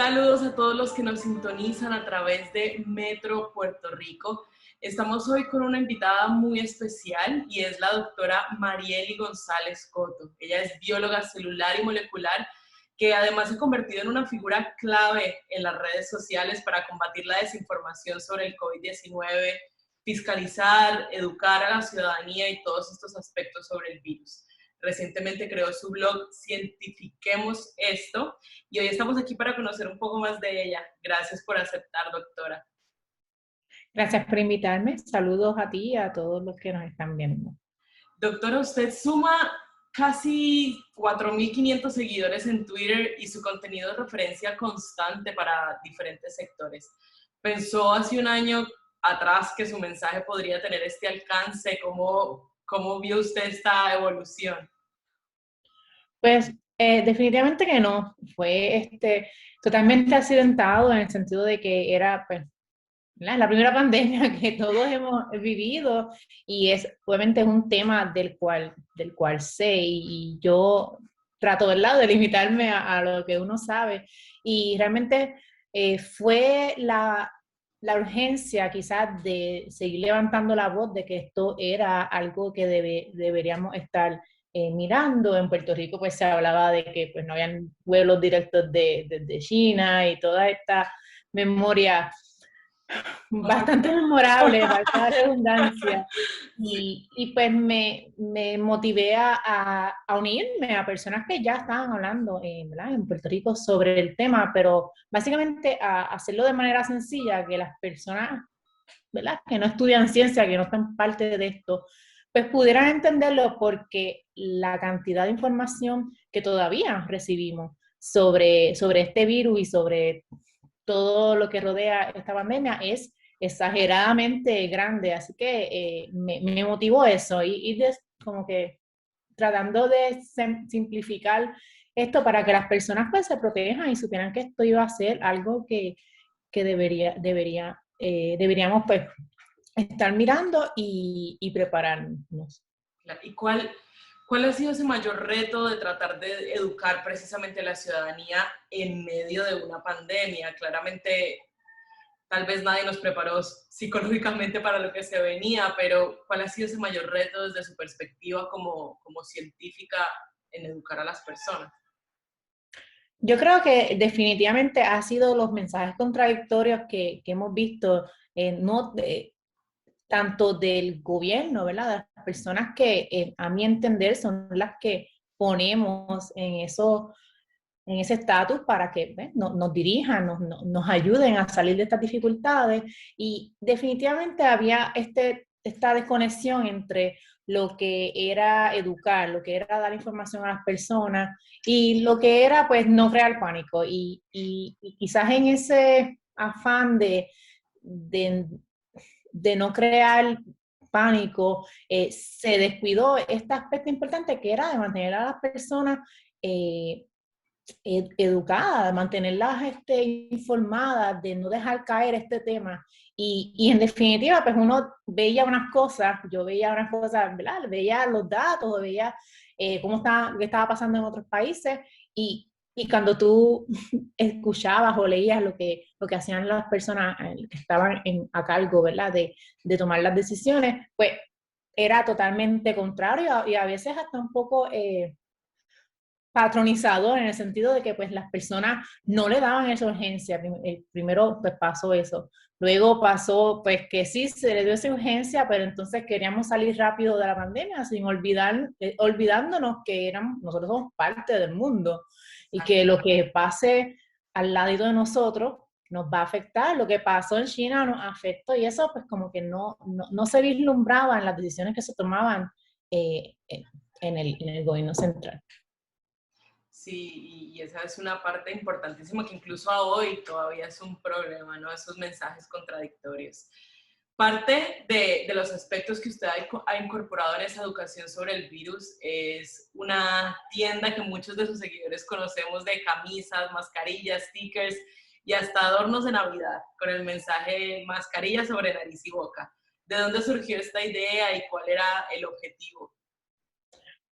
Saludos a todos los que nos sintonizan a través de Metro Puerto Rico. Estamos hoy con una invitada muy especial y es la doctora Mariely González Coto. Ella es bióloga celular y molecular que además se ha convertido en una figura clave en las redes sociales para combatir la desinformación sobre el COVID-19, fiscalizar, educar a la ciudadanía y todos estos aspectos sobre el virus. Recientemente creó su blog Cientifiquemos Esto y hoy estamos aquí para conocer un poco más de ella. Gracias por aceptar, doctora. Gracias por invitarme. Saludos a ti y a todos los que nos están viendo. Doctora, usted suma casi 4.500 seguidores en Twitter y su contenido es referencia constante para diferentes sectores. ¿Pensó hace un año atrás que su mensaje podría tener este alcance? ¿Cómo vio usted esta evolución? Pues definitivamente que no. Fue totalmente accidentado en el sentido de que era pues, la primera pandemia que todos hemos vivido y es obviamente un tema del cual sé y yo trato, ¿verdad?, de limitarme a lo que uno sabe y realmente fue la urgencia quizás de seguir levantando la voz de que esto era algo que deberíamos estar mirando. En Puerto Rico pues se hablaba de que pues no habían vuelos directos de China y toda esta memoria bastante memorable, valga la redundancia, y pues me motivé a unirme a personas que ya estaban hablando ¿verdad?, en Puerto Rico sobre el tema, pero básicamente a hacerlo de manera sencilla, que las personas, ¿verdad?, que no estudian ciencia, que no están parte de esto, pues pudieran entenderlo, porque la cantidad de información que todavía recibimos sobre este virus y sobre todo lo que rodea esta pandemia es exageradamente grande, así que me motivó eso y como que tratando de simplificar esto para que las personas pues se protejan y supieran que esto iba a ser algo que deberíamos pues estar mirando y prepararnos. ¿Y cuál ha sido ese mayor reto de tratar de educar precisamente a la ciudadanía en medio de una pandemia? Claramente, tal vez nadie nos preparó psicológicamente para lo que se venía, pero ¿cuál ha sido ese mayor reto desde su perspectiva como científica en educar a las personas? Yo creo que definitivamente ha sido los mensajes contradictorios que hemos visto, no tanto del gobierno, ¿verdad? De las personas que, a mi entender, son las que ponemos en ese estatus para que nos dirijan, nos ayuden a salir de estas dificultades. Y definitivamente había esta desconexión entre lo que era educar, lo que era dar información a las personas y lo que era pues no crear pánico. Y quizás en ese afán de, de no crear pánico, se descuidó este aspecto importante que era de mantener a las personas educadas, de mantenerlas informadas, de no dejar caer este tema. Y en definitiva, pues uno veía unas cosas, yo veía unas cosas, ¿verdad? Veía los datos, veía lo que estaba pasando en otros países y cuando tú escuchabas o leías lo que hacían las personas que estaban a cargo, ¿verdad?, de tomar las decisiones, pues era totalmente contrario y a veces hasta un poco patronizador, en el sentido de que pues las personas no le daban esa urgencia. Primero pues pasó eso, luego pasó pues que sí se le dio esa urgencia, pero entonces queríamos salir rápido de la pandemia sin olvidándonos que nosotros somos parte del mundo y que lo que pase al ladito de nosotros nos va a afectar. Lo que pasó en China nos afectó y eso pues como que no se vislumbraba en las decisiones que se tomaban en el gobierno central. Sí, y esa es una parte importantísima que incluso a hoy todavía es un problema, ¿no? Esos mensajes contradictorios. Parte de los aspectos que usted ha incorporado en esa educación sobre el virus es una tienda que muchos de sus seguidores conocemos de camisas, mascarillas, stickers y hasta adornos de Navidad con el mensaje mascarilla sobre nariz y boca. ¿De dónde surgió esta idea y cuál era el objetivo?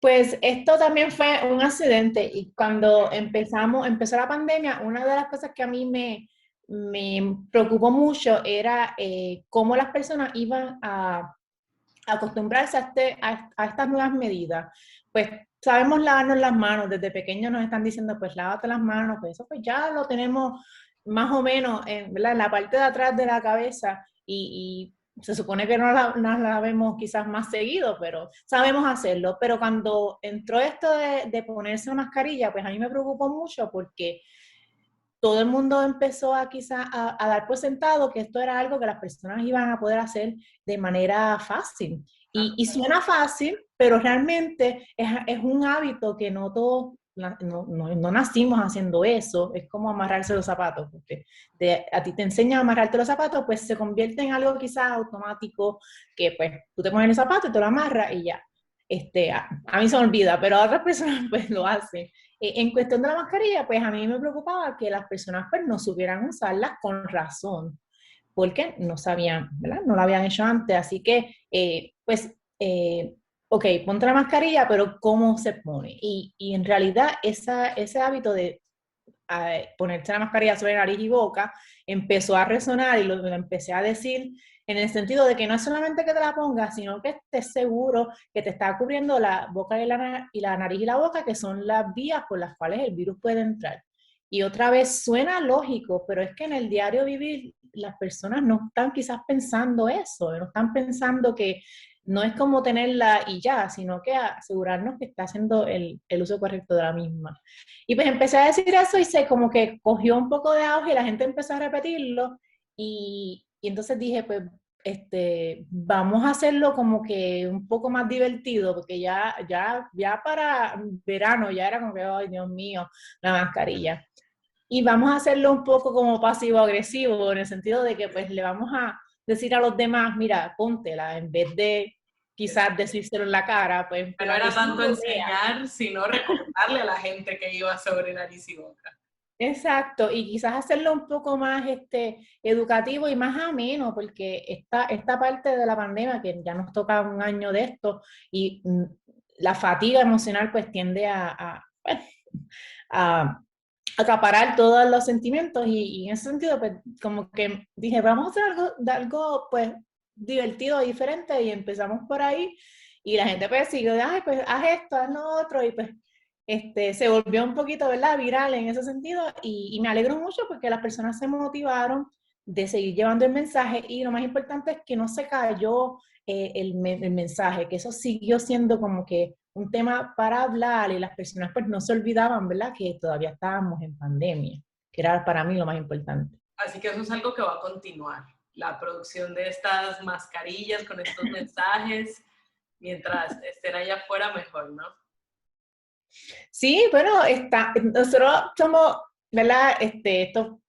Pues esto también fue un accidente y cuando empezó la pandemia, una de las cosas que a mí me preocupó mucho era cómo las personas iban a acostumbrarse a estas nuevas medidas. Pues sabemos lavarnos las manos, desde pequeños nos están diciendo, pues lávate las manos, pues eso pues ya lo tenemos más o menos ¿verdad? En la parte de atrás de la cabeza y se supone que no la vemos quizás más seguido, pero sabemos hacerlo. Pero cuando entró esto de ponerse la mascarilla, pues a mí me preocupó mucho porque todo el mundo empezó a quizás a dar por sentado que esto era algo que las personas iban a poder hacer de manera fácil. Y suena fácil, pero realmente es un hábito que no todos, no nacimos haciendo eso. Es como amarrarse los zapatos. Porque a ti te enseñan a amarrarte los zapatos, pues se convierte en algo quizás automático, que pues tú te pones el zapato y te lo amarras y ya. A mí se me olvida, pero a otras personas pues lo hacen. En cuestión de la mascarilla, pues a mí me preocupaba que las personas pues no supieran usarlas con razón, porque no sabían, ¿verdad? No lo habían hecho antes, así que ok, ponte la mascarilla, pero ¿cómo se pone? Y en realidad ese hábito de ponerse la mascarilla sobre nariz y boca, empezó a resonar y lo empecé a decir en el sentido de que no es solamente que te la pongas, sino que estés seguro que te está cubriendo la boca y la nariz y la boca, que son las vías por las cuales el virus puede entrar. Y otra vez suena lógico, pero es que en el diario vivir las personas no están quizás pensando eso, no están pensando que no es como tenerla y ya, sino que asegurarnos que está haciendo el uso correcto de la misma. Y pues empecé a decir eso y se como que cogió un poco de auge y la gente empezó a repetirlo y entonces dije, pues vamos a hacerlo como que un poco más divertido, porque ya para verano ya era como que, ay Dios mío, la mascarilla. Y vamos a hacerlo un poco como pasivo-agresivo, en el sentido de que pues le vamos a decir a los demás, mira, póntela, en vez de quizás decírselo en la cara, pues que No la era persona tanto lo vea. enseñar, sino recordarle a la gente que iba sobre nariz y boca. Exacto, y quizás hacerlo un poco más educativo y más ameno, porque esta parte de la pandemia, que ya nos toca un año de esto, y la fatiga emocional pues tiende bueno, a acaparar todos los sentimientos, y en ese sentido pues como que dije, vamos a hacer algo pues divertido, diferente, y empezamos por ahí, y la gente pues sigue, ay, pues haz esto, haz lo otro, y pues se volvió un poquito, ¿verdad?, viral en ese sentido y me alegro mucho porque las personas se motivaron de seguir llevando el mensaje y lo más importante es que no se cayó el mensaje, que eso siguió siendo como que un tema para hablar y las personas pues no se olvidaban, ¿verdad?, que todavía estábamos en pandemia, que era para mí lo más importante. Así que eso es algo que va a continuar, la producción de estas mascarillas con estos mensajes, mientras estén allá afuera mejor, ¿no? Sí, bueno, nosotros somos, ¿verdad? Esto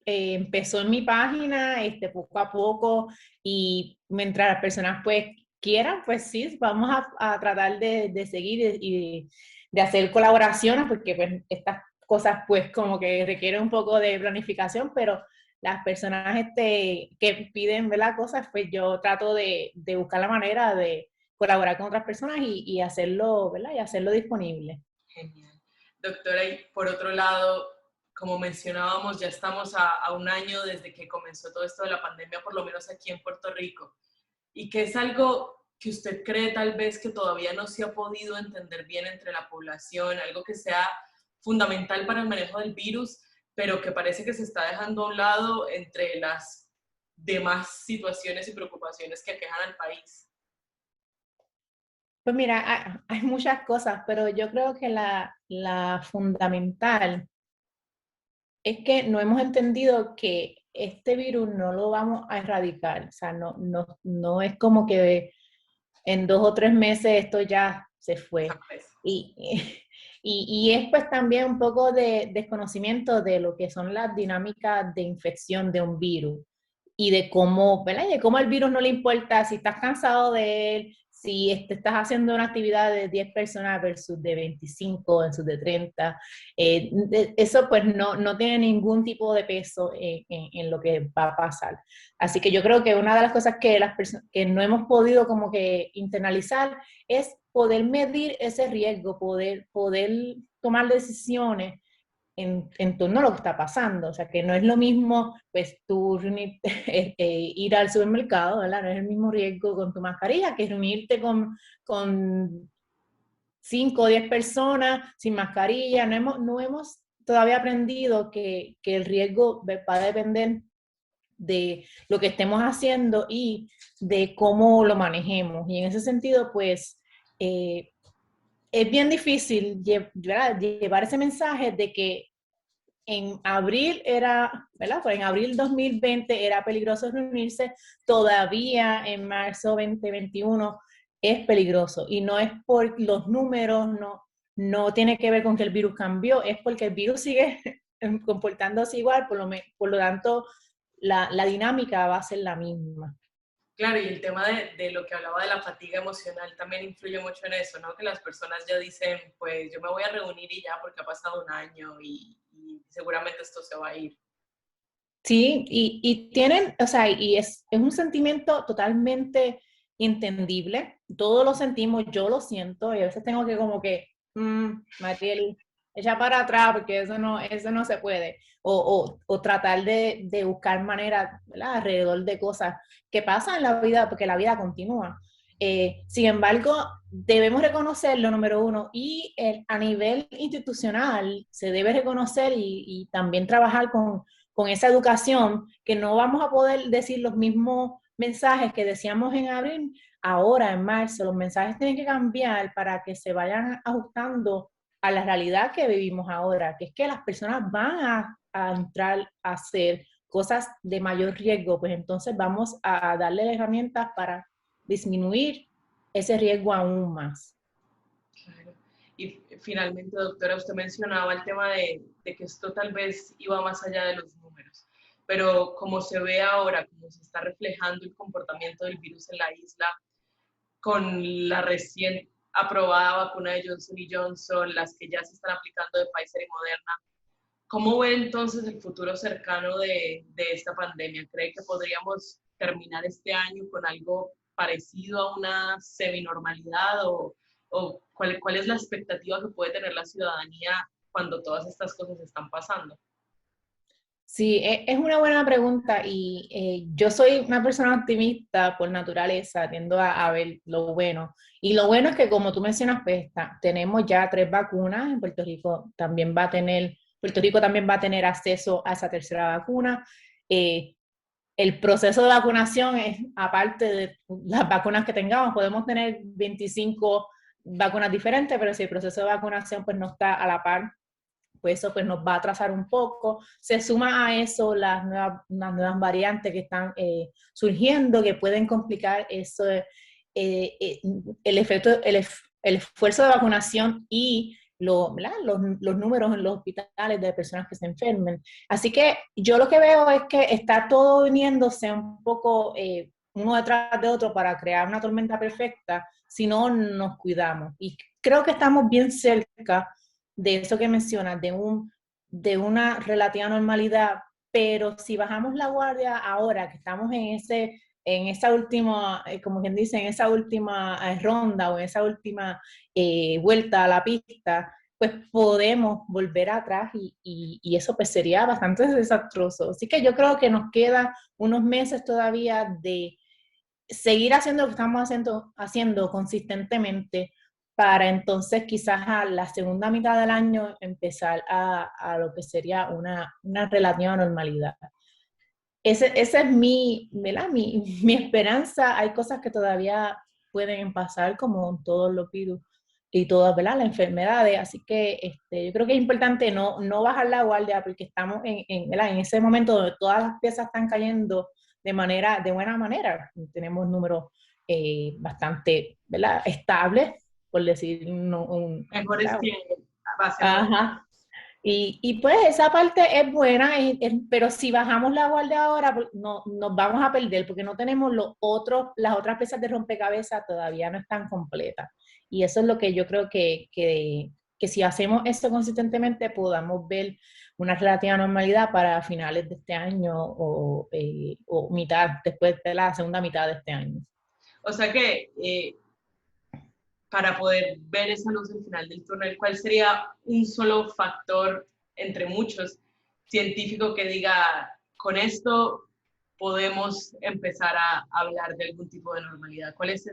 empezó en mi página, poco a poco, y mientras las personas pues quieran, pues sí, vamos a tratar de seguir y de hacer colaboraciones, porque pues estas cosas pues como que requieren un poco de planificación, pero las personas que piden, ¿verdad?, cosas, pues yo trato de buscar la manera de colaborar con otras personas y hacerlo, ¿verdad? Y hacerlo disponible. Genial. Doctora, y por otro lado, como mencionábamos, ya estamos a un año desde que comenzó todo esto de la pandemia, por lo menos aquí en Puerto Rico, y que es algo que usted cree tal vez que todavía no se ha podido entender bien entre la población, algo que sea fundamental para el manejo del virus, pero que parece que se está dejando a un lado entre las demás situaciones y preocupaciones que aquejan al país. Pues mira, hay muchas cosas, pero yo creo que la fundamental es que no hemos entendido que este virus no lo vamos a erradicar. O sea, no es como que en 2 o 3 meses esto ya se fue. Y, y es pues también un poco de desconocimiento de lo que son las dinámicas de infección de un virus y de cómo, ¿verdad? Y de cómo al virus no le importa si estás cansado de él, si estás haciendo una actividad de 10 personas versus de 25 versus de 30. Eso pues no tiene ningún tipo de peso en lo que va a pasar. Así que yo creo que una de las cosas que que no hemos podido como que internalizar es poder medir ese riesgo, poder tomar decisiones en torno a lo que está pasando. O sea, que no es lo mismo, pues, tú ir al supermercado, ¿verdad? No es el mismo riesgo con tu mascarilla que reunirte con 5 o 10 personas sin mascarilla. No hemos todavía aprendido que el riesgo va a depender de lo que estemos haciendo y de cómo lo manejemos. Y en ese sentido, pues, es bien difícil llevar ese mensaje de que en abril era, ¿verdad? Pues en abril 2020 era peligroso reunirse, todavía en marzo 2021 es peligroso. Y no es por los números, no tiene que ver con que el virus cambió, es porque el virus sigue comportándose igual, por lo tanto, la dinámica va a ser la misma. Claro, y el tema de lo que hablaba de la fatiga emocional también influye mucho en eso, ¿no? Que las personas ya dicen, pues yo me voy a reunir y ya porque ha pasado un año y seguramente esto se va a ir. Sí, y tienen, o sea, y es un sentimiento totalmente entendible. Todos lo sentimos, yo lo siento, y a veces tengo que como que, Marieli, echa para atrás porque eso no se puede. O tratar de buscar maneras, ¿verdad? Alrededor de cosas que pasan en la vida, porque la vida continúa. Sin embargo, debemos reconocerlo, número uno, y a nivel institucional se debe reconocer y también trabajar con esa educación, que no vamos a poder decir los mismos mensajes que decíamos en abril, ahora en marzo. Los mensajes tienen que cambiar para que se vayan ajustando a la realidad que vivimos ahora, que es que las personas van a entrar a hacer cosas de mayor riesgo, pues entonces vamos a darle herramientas para disminuir ese riesgo aún más. Claro. Y finalmente, doctora, usted mencionaba el tema de que esto tal vez iba más allá de los números, pero como se ve ahora, como se está reflejando el comportamiento del virus en la isla, con la recién aprobada vacuna de Johnson y Johnson, las que ya se están aplicando de Pfizer y Moderna, ¿cómo ve entonces el futuro cercano de esta pandemia? ¿Cree que podríamos terminar este año con algo parecido a una seminormalidad o cuál es la expectativa que puede tener la ciudadanía cuando todas estas cosas están pasando? Sí, es una buena pregunta y yo soy una persona optimista por naturaleza, tiendo a ver lo bueno. Y lo bueno es que, como tú mencionas, pues tenemos ya 3 vacunas. En Puerto Rico también va a tener acceso a esa tercera vacuna. Eh, el proceso de vacunación es, aparte de las vacunas que tengamos, podemos tener 25 vacunas diferentes, pero si el proceso de vacunación pues no está a la par, pues eso pues nos va a atrasar un poco. Se suma a eso las nuevas variantes que están surgiendo, que pueden complicar eso, el efecto, el esfuerzo de vacunación y los números en los hospitales de personas que se enfermen. Así que yo lo que veo es que está todo uniéndose un poco uno detrás de otro para crear una tormenta perfecta si no nos cuidamos. Y creo que estamos bien cerca de eso que mencionas, de una relativa normalidad, pero si bajamos la guardia ahora que estamos en esa última, como quien dice, en esa última ronda o en esa última vuelta a la pista, pues podemos volver atrás y eso pues sería bastante desastroso. Así que yo creo que nos quedan unos meses todavía de seguir haciendo lo que estamos haciendo consistentemente para entonces quizás a la segunda mitad del año empezar a lo que sería una relativa normalidad. Esa es ¿verdad? Mi esperanza. Hay cosas que todavía pueden pasar como todos los virus y todas, ¿verdad? Las enfermedades, así que yo creo que es importante no bajar la guardia porque estamos ¿verdad? En ese momento donde todas las piezas están cayendo de buena manera. Tenemos números bastante, ¿verdad? Estables, por decir Mejor es ¿verdad? que base a Ajá. Y pues esa parte es buena, pero si bajamos la guardia ahora, pues, no, nos vamos a perder porque no tenemos las otras piezas de rompecabezas todavía no están completas. Y eso es lo que yo creo que si hacemos esto consistentemente podamos ver una relativa normalidad para finales de este año o mitad, después de la segunda mitad de este año. O sea que para poder ver esa luz al final del túnel? ¿Cuál sería un solo factor entre muchos científico que diga, con esto podemos empezar a hablar de algún tipo de normalidad? ¿Cuál es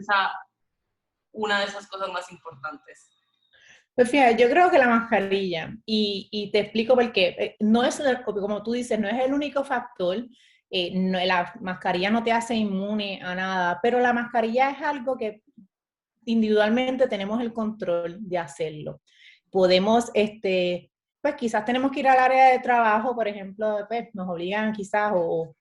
una de esas cosas más importantes? Pues fíjate, yo creo que la mascarilla, y te explico por qué, no es, como tú dices, no es el único factor, la mascarilla no te hace inmune a nada, pero la mascarilla es algo que individualmente tenemos el control de hacerlo. Podemos, pues quizás tenemos que ir al área de trabajo, por ejemplo, pues nos obligan quizás, o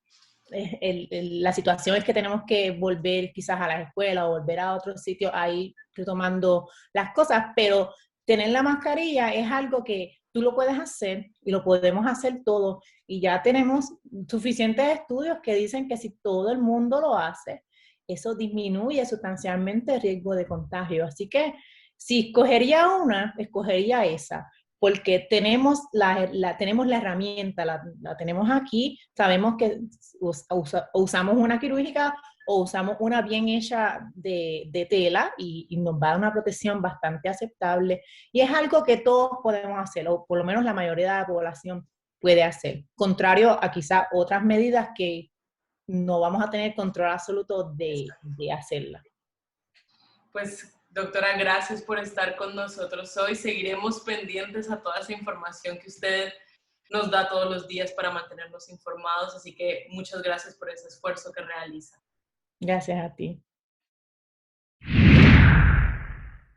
la situación es que tenemos que volver quizás a la escuela o volver a otro sitio, ahí retomando las cosas, pero tener la mascarilla es algo que tú lo puedes hacer y lo podemos hacer todos. Y ya tenemos suficientes estudios que dicen que si todo el mundo lo hace, eso disminuye sustancialmente el riesgo de contagio. Así que si escogería una, escogería esa, porque tenemos la herramienta, la tenemos aquí, sabemos que usamos una quirúrgica o usamos una bien hecha de tela y nos va a dar una protección bastante aceptable. Y es algo que todos podemos hacer, o por lo menos la mayoría de la población puede hacer, contrario a quizás otras medidas que no vamos a tener control absoluto de hacerla. Pues, doctora, gracias por estar con nosotros hoy. Seguiremos pendientes a toda esa información que usted nos da todos los días para mantenernos informados, así que muchas gracias por ese esfuerzo que realiza. Gracias a ti.